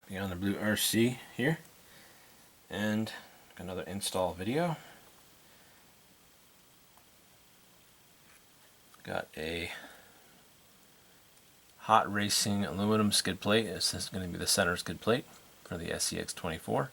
Beyond the Blue RC here, and another install video. Got a hot racing aluminum skid plate. This is going to be the center skid plate for the SCX24.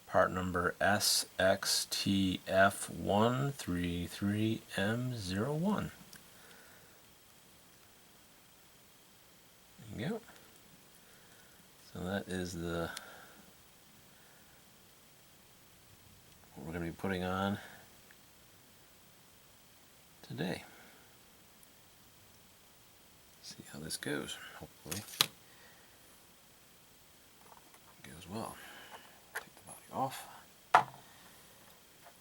Part number SCX24-133M01. There you go. So that is what we're going to be putting on today. See how this goes. Hopefully it goes well. Take the body off.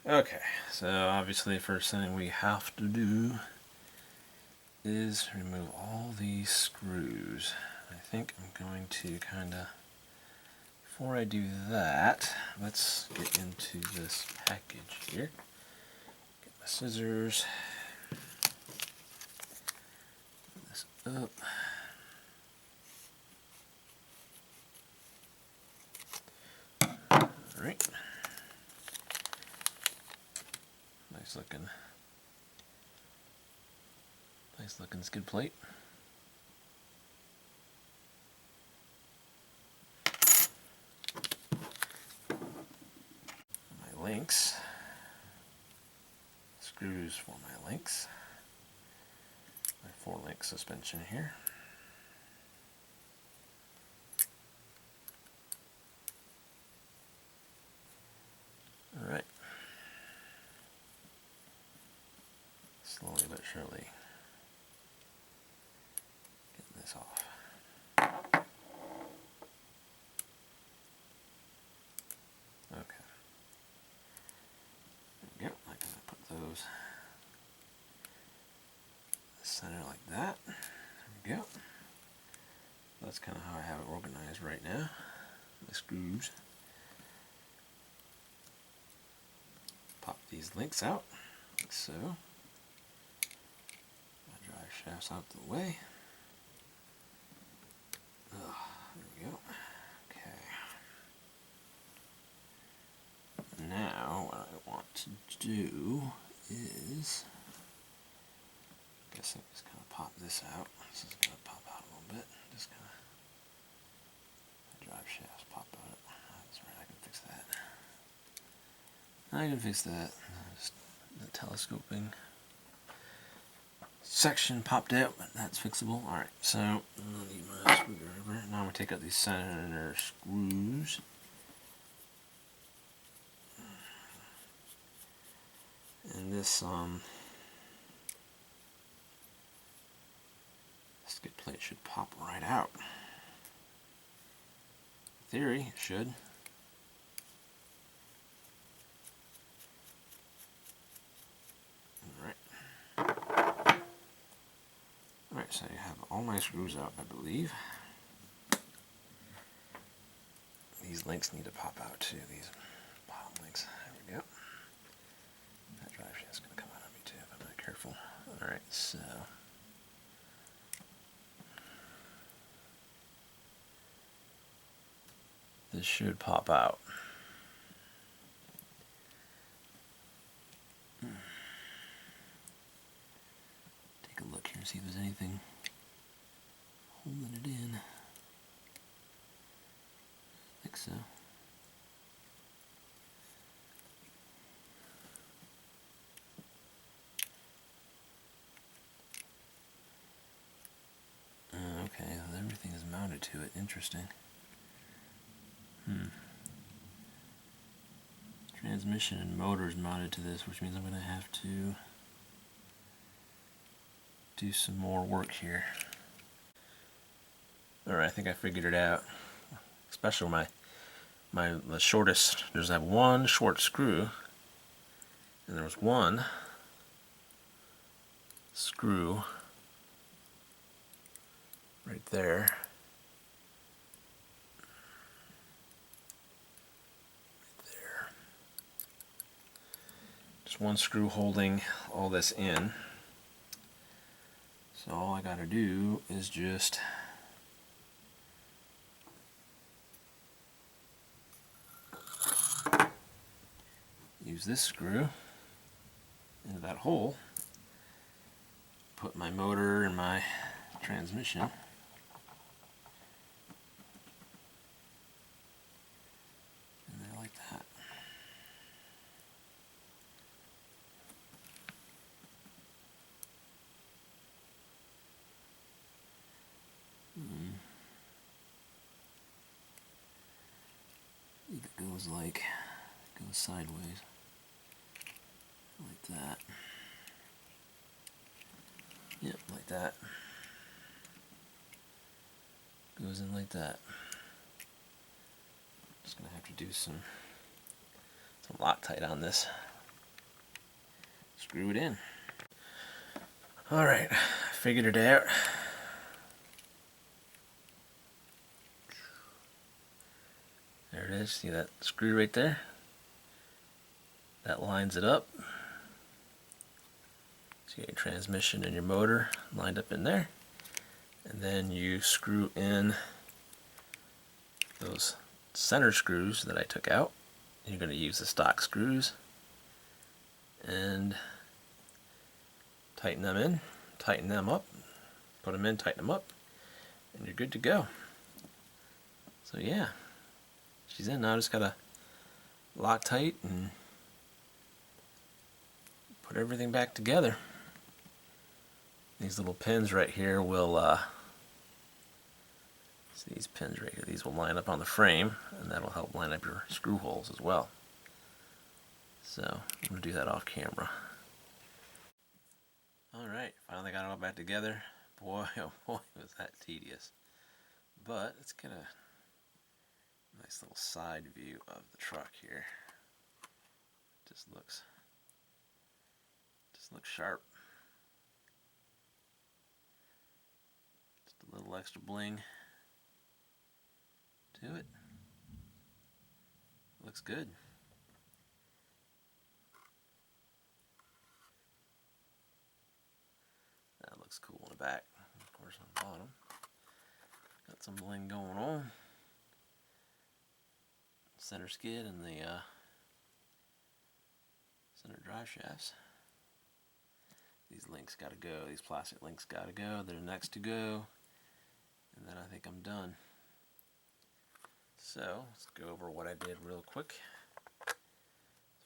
Okay, so obviously the first thing we have to do is remove all these screws. I think I'm going to before I do that, let's get into this package here. Get my scissors. Put this up. Alright. Nice looking skid plate. My links. Screws for my links. My 4-link suspension here. Alright. Slowly but surely getting this off. Okay. There we go. I'm going to put those in the center like that. There we go. That's kind of how I have it organized right now. My screws. Pop these links out, like so. My drive shafts out the way. There we go. Okay. Now, what I want to do is, I guess I'm just going to pop this out. This is going to pop out a little bit. Just kind of, the drive shafts pop out. That's right, I can fix that. I can fix that. Just the telescoping section popped out, but that's fixable. Alright, so I'm going to need my screwdriver. Now I'm going to take out these center screws. And this skid plate should pop right out. In theory, it should. Alright, so you have all my screws out, I believe. These links need to pop out too, these bottom links. There we go. That drive shaft's going to come out on me too if I'm not careful. Alright, so this should pop out. Take a look here and see if there's anything holding it in. I think so. Okay, well, everything is mounted to it. Interesting. Transmission and motor is mounted to this, which means I'm going to have to do some more work here. Alright, I think I figured it out. Especially the shortest, there's that one short screw, and there was one screw right there. Just one screw holding all this in. So all I gotta do is just use this screw into that hole, put my motor and my transmission in there like that. It goes sideways like that. Yep, like that. Goes in like that. Just gonna have to do some Loctite on this. Screw it in. Alright, figured it out. There it is. See that screw right there? That lines it up. So you get your transmission and your motor lined up in there. And then you screw in those center screws that I took out. You're going to use the stock screws and tighten them in, tighten them up, put them in, tighten them up, and you're good to go. So yeah, she's in now. Just gotta Loctite and put everything back together. These little pins right here will see these pins right here, these will line up on the frame, and that'll help line up your screw holes as well. So I'm going to do that off camera. Alright, finally got it all back together. Boy, oh boy, was that tedious. But let's get a nice little side view of the truck here. Just looks sharp. Just a little extra bling to it. Looks good. That looks cool in the back. Of course, on the bottom, got some bling going on. Center skid and the center drive shafts. These links gotta go. These plastic links gotta go. They're next to go. And then I think I'm done. So, let's go over what I did real quick. As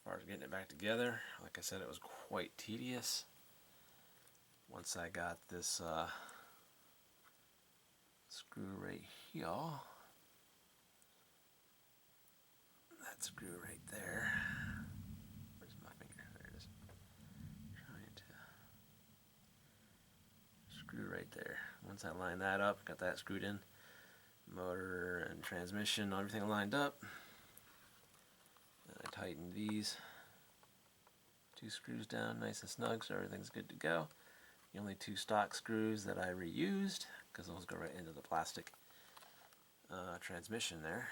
far as getting it back together, like I said, it was quite tedious. Once I got this screw right here, that screw right there. Where's my finger? There it is. Trying to screw right there. Once I line that up, got that screwed in, motor and transmission, everything lined up. Then I tightened these two screws down nice and snug so everything's good to go. The only two stock screws that I reused, because those go right into the plastic transmission there.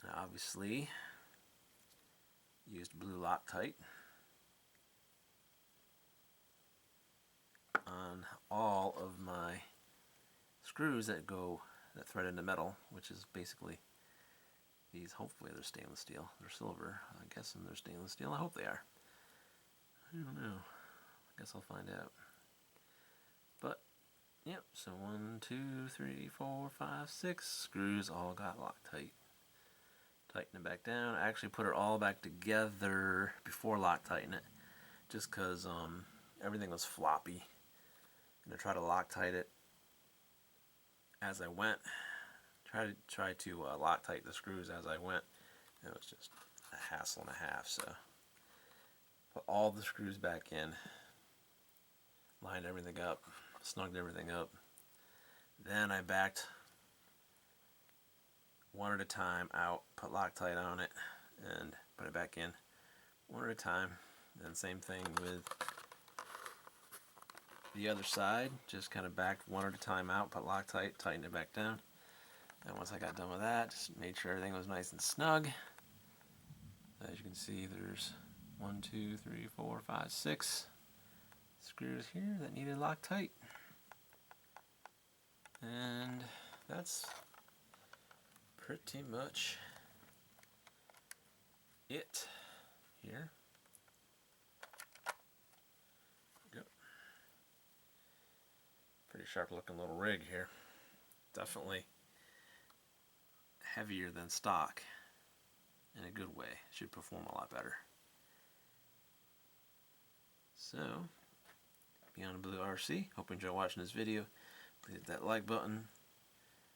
And I obviously used blue Loctite on all of my screws that thread into metal, which is basically these. Hopefully they're stainless steel. They're silver. I'm guessing they're stainless steel. I hope they are. I don't know. I guess I'll find out. But, yep, so 1, 2, 3, 4, 5, 6 screws all got Loctite. Tighten it back down. I actually put it all back together before Loctiting it, just because everything was floppy. And I tried to Loctite it as I went. Try to Loctite the screws as I went. It was just a hassle and a half. So put all the screws back in, lined everything up, snugged everything up. Then I backed one at a time out, put Loctite on it, and put it back in one at a time. And same thing with the other side, just kind of backed one at a time out, put Loctite, tightened it back down. And once I got done with that, just made sure everything was nice and snug. As you can see, there's 1, 2, 3, 4, 5, 6 screws here that needed Loctite. And that's pretty much it here. Go. Pretty sharp looking little rig here. Definitely heavier than stock in a good way. Should perform a lot better. So, Beyond Blue RC, hope you enjoy watching this video. Please hit that like button,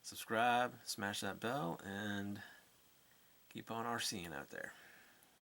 subscribe, smash that bell, and keep on RCing out there.